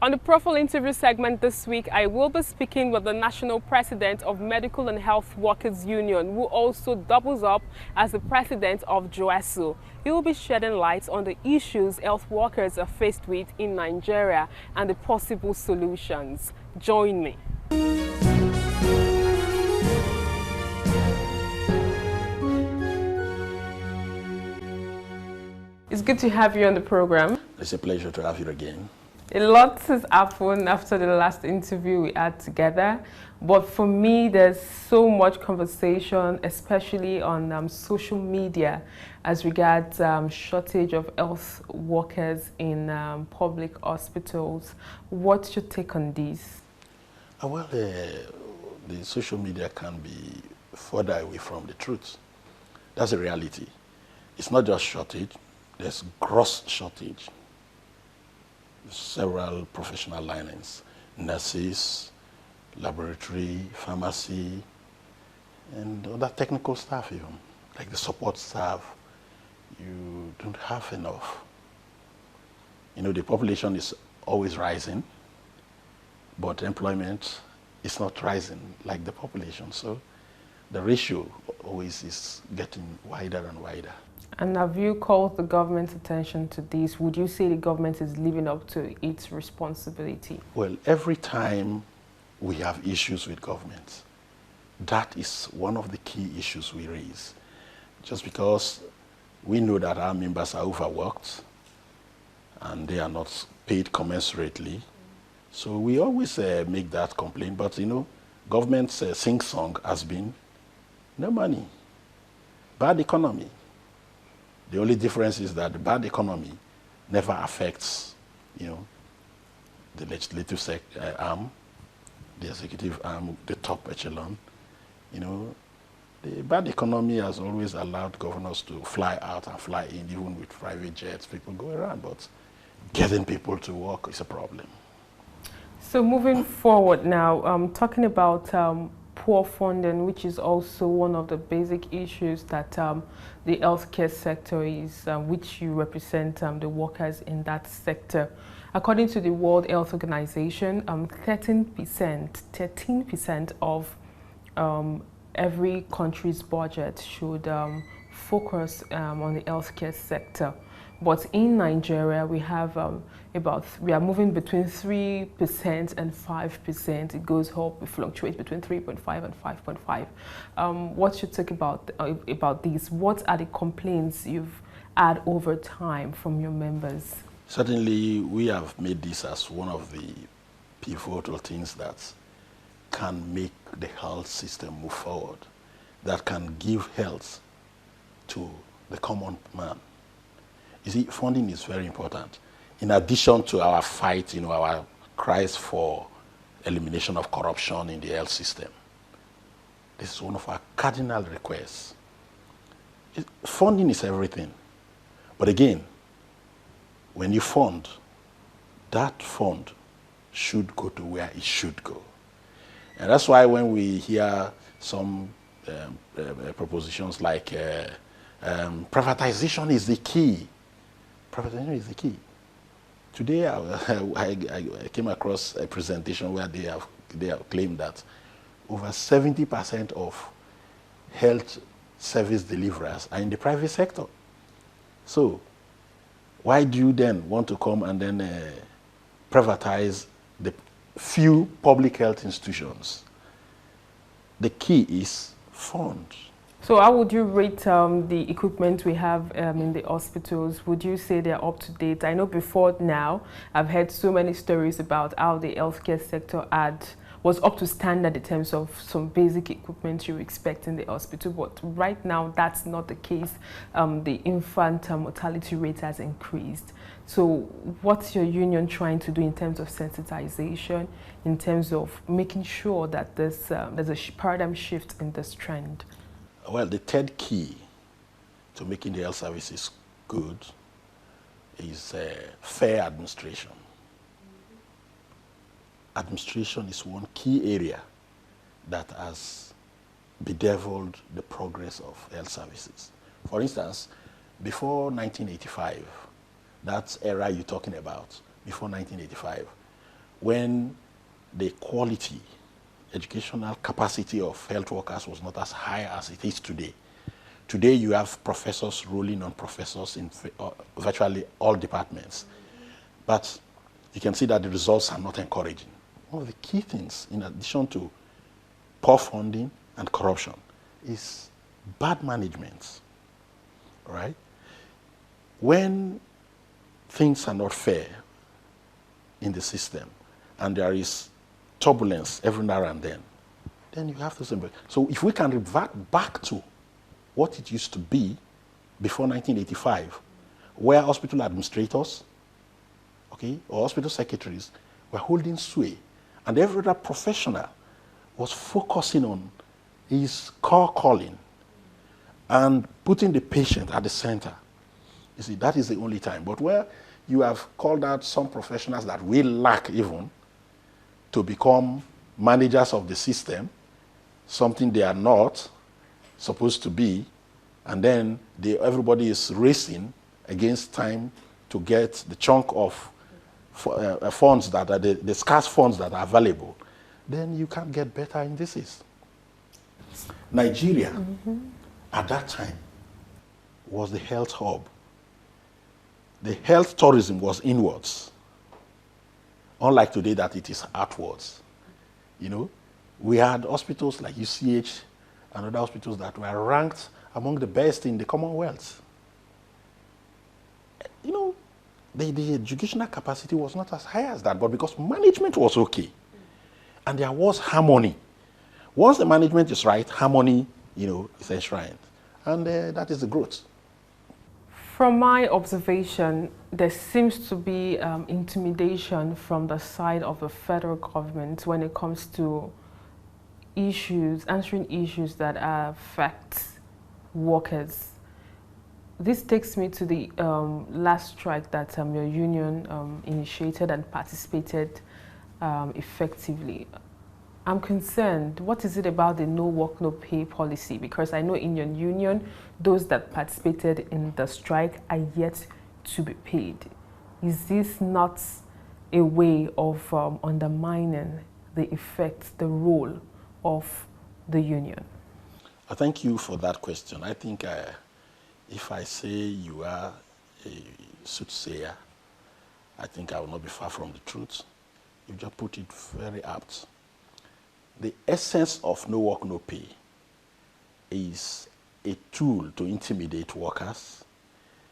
On the profile interview segment this week, I will be speaking with the National President of Medical and Health Workers Union, who also doubles up as the President of JOESU. He will be shedding light on the issues health workers are faced with in Nigeria and the possible solutions. Join me. It's good to have you on the program. It's a pleasure to have you again. A lot has happened after the last interview we had together, but for me there's so much conversation, especially on social media as regards shortage of health workers in public hospitals. What's your take on this? Well, the social media can be further away from the truth. That's a reality. It's not just shortage, there's gross shortage. Several professional linings, nurses, laboratory, pharmacy, and other technical staff even, like the support staff. You don't have enough. You know, the population is always rising, but employment is not rising like the population. So the ratio always is getting wider and wider. And have you called the government's attention to this? Would you say the government is living up to its responsibility? Well, every time we have issues with government, that is one of the key issues we raise. Just because we know that our members are overworked and they are not paid commensurately. So we always make that complaint. But, you know, government's sing-song has been no money, bad economy. The only difference is that the bad economy never affects, you know, the legislative arm, the executive arm, the top echelon. You know, the bad economy has always allowed governors to fly out and fly in, even with private jets. People go around, but getting people to work is a problem. So moving forward now, talking about poor funding, which is also one of the basic issues that the healthcare sector is, which you represent the workers in that sector. According to the World Health Organization, 13% of every country's budget should focus on the healthcare sector. But in Nigeria, we have we are moving between 3% and 5%. It goes up, it fluctuates between 3.5 and 5.5. What's your take about these? What are the complaints you've had over time from your members? Certainly, we have made this as one of the pivotal things that can make the health system move forward, that can give health to the common man. You see, funding is very important. In addition to our fight, you know, our cries for elimination of corruption in the health system, this is one of our cardinal requests. Funding is everything. But again, when you fund, that fund should go to where it should go. And that's why when we hear some propositions like privatization is the key, privatization is the key. Today, I came across a presentation where they have claimed that over 70% of health service deliverers are in the private sector. So, why do you then want to come and then privatize the few public health institutions? The key is funds. So how would you rate the equipment we have in the hospitals? Would you say they're up to date? I know before now, I've heard so many stories about how the healthcare sector was up to standard in terms of some basic equipment you expect in the hospital, but right now that's not the case. The infant mortality rate has increased. So what's your union trying to do in terms of sensitization, in terms of making sure that there's a paradigm shift in this trend? Well, the third key to making the health services good is fair administration. Administration is one key area that has bedeviled the progress of health services. For instance, before 1985, that era you're talking about, before 1985, when the quality, educational capacity of health workers was not as high as it is today. Today you have professors rolling on professors in virtually all departments. But you can see that the results are not encouraging. One of the key things, in addition to poor funding and corruption, is bad management, right? When things are not fair in the system and there is turbulence every now and then you have to simple. So if we can revert back to what it used to be before 1985, where hospital administrators, okay, or hospital secretaries were holding sway, and every other professional was focusing on his core calling and putting the patient at the center. You see, that is the only time. But where you have called out some professionals that we lack even to become managers of the system, something they are not supposed to be, and then everybody is racing against time to get the chunk of funds that are the scarce funds that are available, then you can't get better indices. Nigeria, at that time, was the health hub. The health tourism was inwards, unlike today that it is outwards. You know, we had hospitals like UCH and other hospitals that were ranked among the best in the Commonwealth. You know, the educational capacity was not as high as that, but because management was okay, and there was harmony. Once the management is right, harmony, you know, is enshrined, and that is the growth. From my observation, there seems to be intimidation from the side of the federal government when it comes to answering issues that affect workers. This takes me to the last strike that your union initiated and participated effectively. I'm concerned, what is it about the no work, no pay policy? Because I know in your union, those that participated in the strike are yet to be paid. Is this not a way of undermining the effect, the role of the union? Thank you for that question. I think if I say you are a soothsayer, I think I will not be far from the truth. You just put it very apt. The essence of no work, no pay is a tool to intimidate workers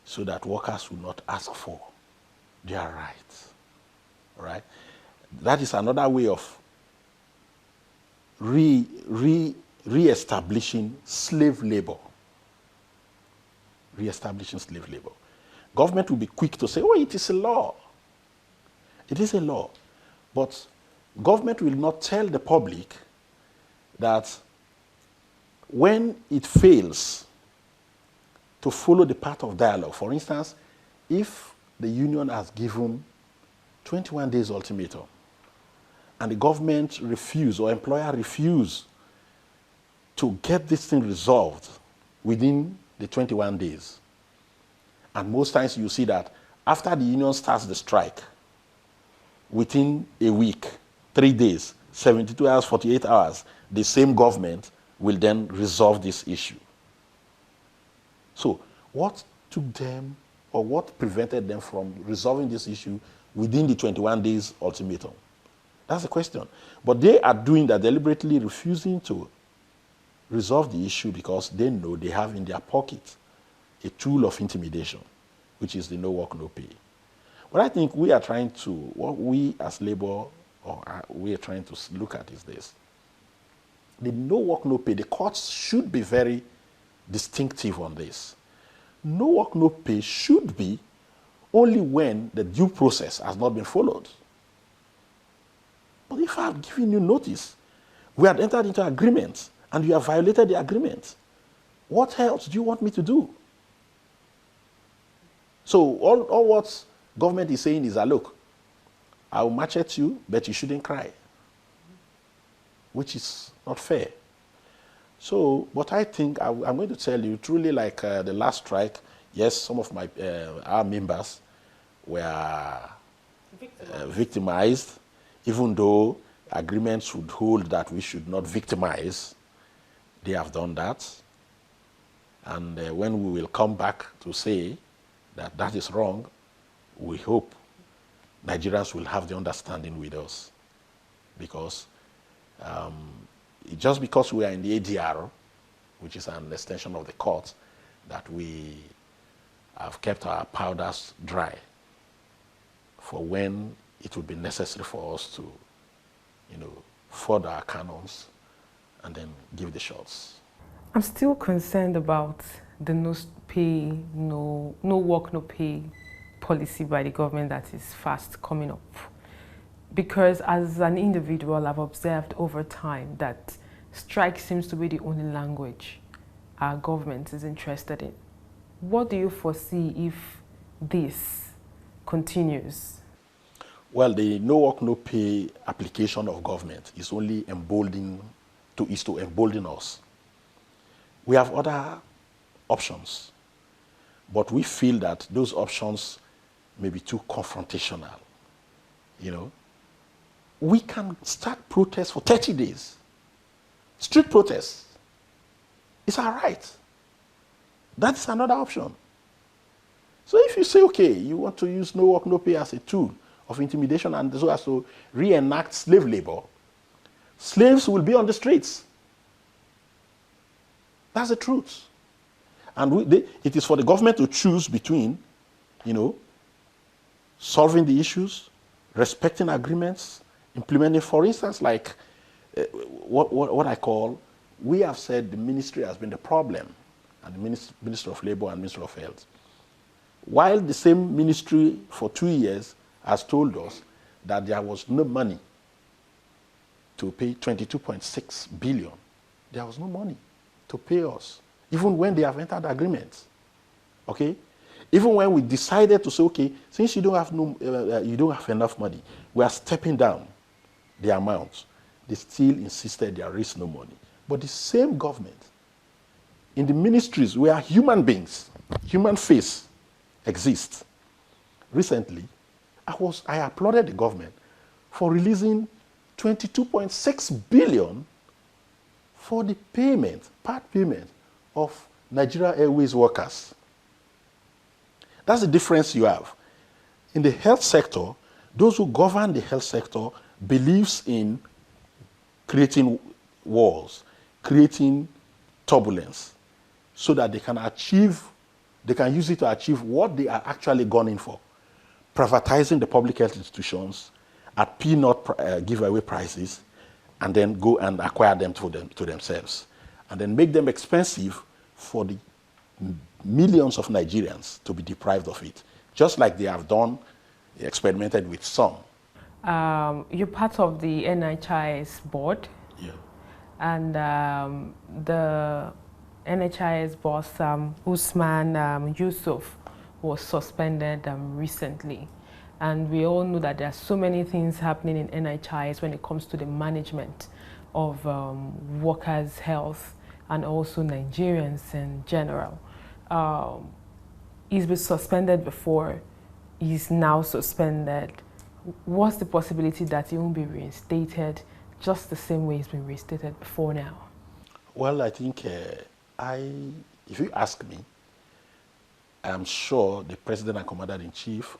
so that workers will not ask for their rights, right? That is another way of re-establishing slave labor. Re-establishing slave labor. Government will be quick to say, oh, it is a law. It is a law. But government will not tell the public that when it fails to follow the path of dialogue, for instance, if the union has given 21 days ultimatum and the government refuse or employer refuse to get this thing resolved within the 21 days, and most times you see that after the union starts the strike, within a week, 3 days, 72 hours, 48 hours, the same government will then resolve this issue. So what took them, or what prevented them from resolving this issue within the 21 days ultimatum? That's the question. But they are doing that, deliberately refusing to resolve the issue because they know they have in their pocket a tool of intimidation, which is the no work, no pay. What I think we are trying to, what we as labor, we are trying to look at is this. The no work, no pay, the courts should be very distinctive on this. No work, no pay should be only when the due process has not been followed. But if I have given you notice, we had entered into agreement, and you have violated the agreement, what else do you want me to do? So all what government is saying is that, look, I will march at you, but you shouldn't cry, which is not fair. So, but I think I'm going to tell you, truly, like the last strike, yes, some of our members were victimized Even though agreements would hold that we should not victimize, they have done that. And when we will come back to say that that is wrong, we hope Nigerians will have the understanding with us. Because just because we are in the ADR, which is an extension of the court, that we have kept our powders dry for when it would be necessary for us to, further our canons and then give the shots. I'm still concerned about the no work, no pay policy by the government that is fast coming up. Because as an individual, I've observed over time that strike seems to be the only language our government is interested in. What do you foresee if this continues? Well, the no work, no pay application of government is only to embolden us. We have other options, but we feel that those options may be too confrontational. We can start protests for 30 days. Street protests. It's our right. That's another option. So if you say, okay, you want to use no work, no pay as a tool of intimidation and so as to reenact slave labor, slaves will be on the streets. That's the truth. And it is for the government to choose between, solving the issues, respecting agreements, implementing, for instance, like what I call, we have said the ministry has been the problem, and the Minister of Labor and Minister of Health. While the same ministry for 2 years has told us that there was no money to pay 22.6 billion. There was no money to pay us, even when they have entered agreements. Okay? Even when we decided to say, okay, since you don't have enough money, we are stepping down the amount. They still insisted there is no money. But the same government, in the ministries where human beings, human face exists, recently, I applauded the government for releasing 22.6 billion for the part payment of Nigeria Airways workers. That's the difference you have. In the health sector, those who govern the health sector believes in creating walls, creating turbulence, so that they can use it to achieve what they are actually gunning for. Privatizing the public health institutions at peanut giveaway prices, and then go and acquire them to themselves, and then make them expensive for the millions of Nigerians to be deprived of it, just like they have done, experimented with some. You're part of the NHIS board. Yeah. And the NHIS boss, Usman Yusuf, was suspended recently. And we all know that there are so many things happening in NHIS when it comes to the management of workers' health and also Nigerians in general. He's been suspended before, he's now suspended. What's the possibility that he won't be reinstated just the same way he's been reinstated before now? Well, I think if you ask me, I am sure the President and Commander-in-Chief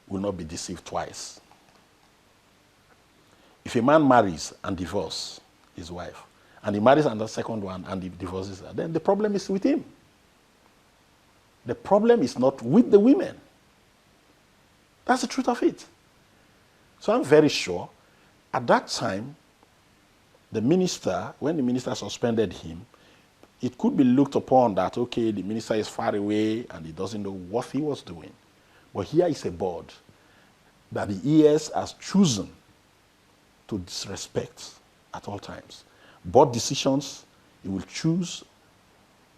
will not be deceived twice. If a man marries and divorces his wife, and he marries another second one and he divorces her, then the problem is with him. The problem is not with the women. That's the truth of it. So I'm very sure at that time, when the minister suspended him, it could be looked upon that, okay, the minister is far away and he doesn't know what he was doing. But here is a board that the ES has chosen to disrespect at all times. Board decisions, he will choose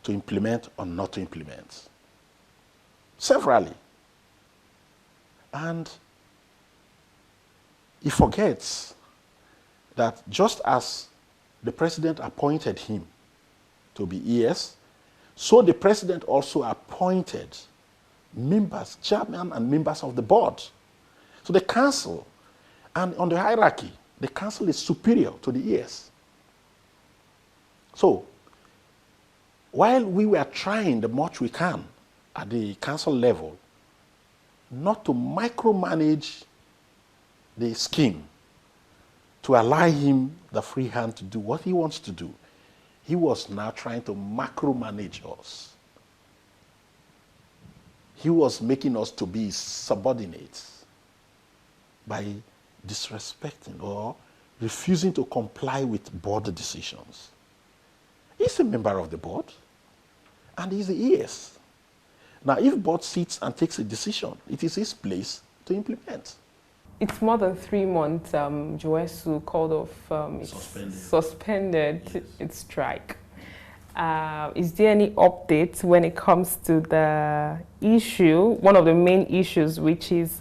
to implement or not to implement. Severally. And he forgets that just as the president appointed him to be ES, so the president also appointed members, chairman and members of the board. So the council And on the hierarchy, the council is superior to the ES. So, while we were trying the much we can at the council level not to micromanage the scheme, to allow him the free hand to do what he wants to do, he was now trying to macromanage us. He was making us to be subordinates by disrespecting or refusing to comply with board decisions. He's a member of the board, and he's the ES. Now, if board sits and takes a decision, it is his place to implement. It's more than 3 months. Joesu called off, suspended Yes. its strike. Is there any update when it comes to the issue, one of the main issues, which is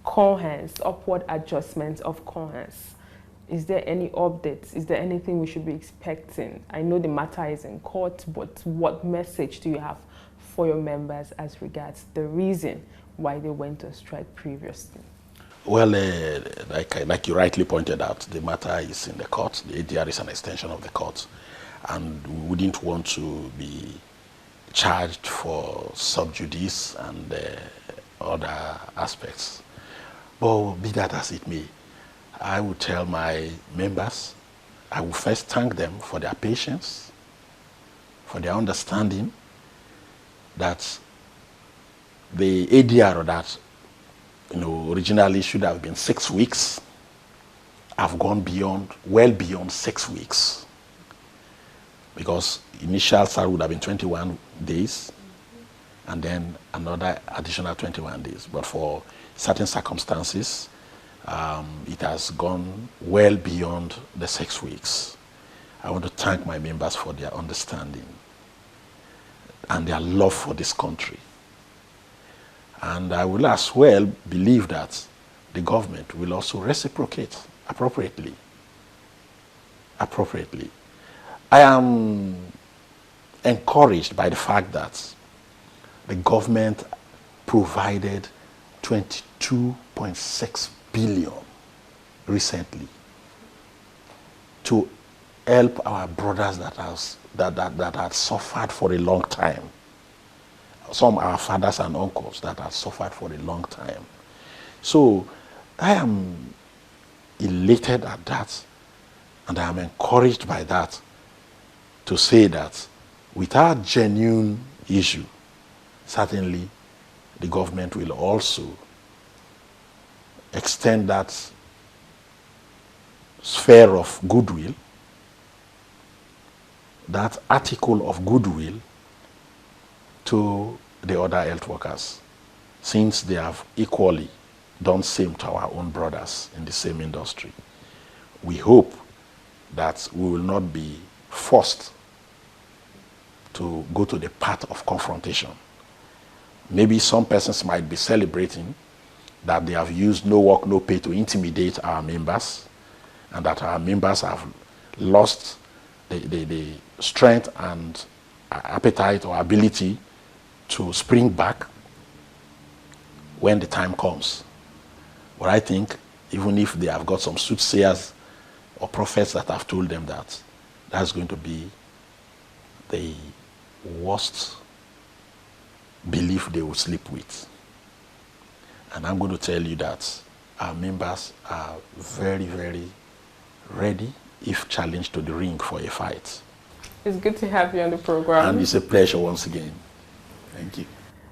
CONHENS, upward adjustment of CONHENS? Is there any updates? Is there anything we should be expecting? I know the matter is in court, but what message do you have for your members as regards the reason why they went on strike previously? Well, like you rightly pointed out, the matter is in the court. The ADR is an extension of the court, and we wouldn't want to be charged for sub judice and other aspects. But be that as it may, I will tell my members, I will first thank them for their patience, for their understanding that the ADR that originally should have been 6 weeks have gone beyond, well beyond 6 weeks. Because initial start would have been 21 days and then another additional 21 days. But for certain circumstances, it has gone well beyond the 6 weeks. I want to thank my members for their understanding and their love for this country. And I will as well believe that the government will also reciprocate appropriately. I am encouraged by the fact that the government provided 22.6 billion recently to help our brothers that had suffered for a long time. Some our fathers and uncles that have suffered for a long time. So I am elated at that, and I am encouraged by that to say that without genuine issue, certainly the government will also extend that sphere of goodwill, that article of goodwill, to the other health workers, since they have equally done same to our own brothers in the same industry. We hope that we will not be forced to go to the path of confrontation. Maybe some persons might be celebrating that they have used no work, no pay to intimidate our members, and that our members have lost the strength and appetite or ability to spring back when the time comes. But I think even if they have got some soothsayers or prophets that have told them that, that's going to be the worst belief they will sleep with. And I'm going to tell you that our members are very, very ready if challenged to the ring for a fight. It's good to have you on the program. And it's a pleasure once again. Thank you.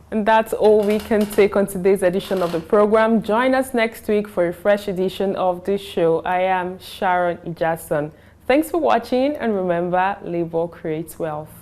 And that's all we can take on today's edition of the program. Join us next week for a fresh edition of this show. I am Sharon Ijason. Thanks for watching, and remember, labor creates wealth.